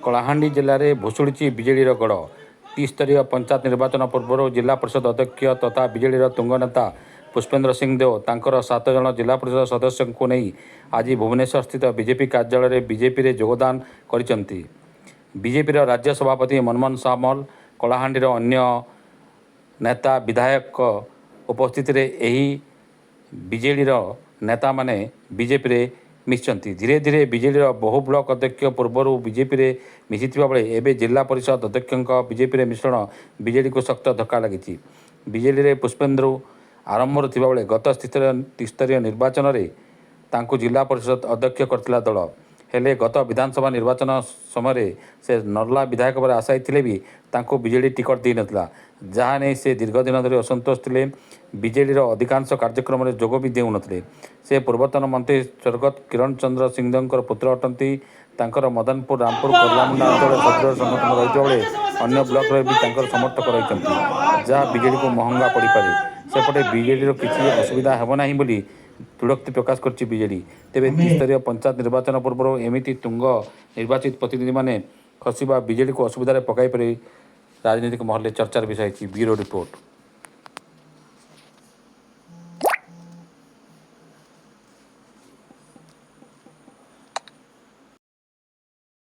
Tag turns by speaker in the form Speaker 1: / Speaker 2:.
Speaker 1: कलाहांडी जिले में भुशुड़ी विजेडर गड़ त्रिस्तरीय पंचायत निर्वाचन पूर्व जिला परिषद अध्यक्ष तथा विजेडर तुंग नेता पुष्पेन्द्र सिंह देव तांकर 7 जन जिला परिषद सदस्य को नहीं आज भुवनेश्वर स्थित बीजेपी कार्यालय बीजेपी रे योगदान करिसेंती। बीजेपी राज्य सभापति मनमोहन सामल कलाहांडी अन्य नेता विधायक उपस्थित विजेडीर नेता माने बीजेपी रे मिशिंट। धीरे धीरे विजेडीर बहु ब्लॉक अध्यक्ष पूर्व बीजेपी रे मिशिथिबा बेले एबे जिला परिषद अध्यक्ष बीजेपी रे मिश्रण बीजेडी को सख्त धक्का लगी। बीजेडी रे पुष्पेन्द्र आरंभ थिबा बेले गत त्रिस्तरीय निर्वाचन रे तांको जिला परिषद अध्यक्ष करथिला दल हेले गत विधानसभा निर्वाचन समय से नर्ला विधायक पर आशायी थे भी तांको बीजेडी टिकट दी नथिला, जहाँ नहीं से दीर्घ दिन धरी असंतोष थे। बीजेडी अधिकांश कार्यक्रम में जोग भी देउ नथिले। से पूर्वतन मंत्री स्वर्गत किरण चंद्र सिंहदेव पुत्र अटंती। तांकर मदनपुर रामपुर कोर्लामुंडा अंचल सदर संगठन रही बेले अन्य ब्लॉक रे भी तांकर समर्थक रही जहाँ बीजेडी को महंगा पड़ पारे। सेपटे बीजेडी किसी असुविधा हेब नाही बोली दृढ़ोक्ति प्रकाश कर बीजेडी। तेरे त्रिस्तरीय पंचायत निर्वाचन पूर्व एमती तुंग निर्वाचित प्रतिनिधि माने खसवा बीजेडी को असुविधा पकाई पारे राजनीतिक महल चर्चार विषय। Bureau report.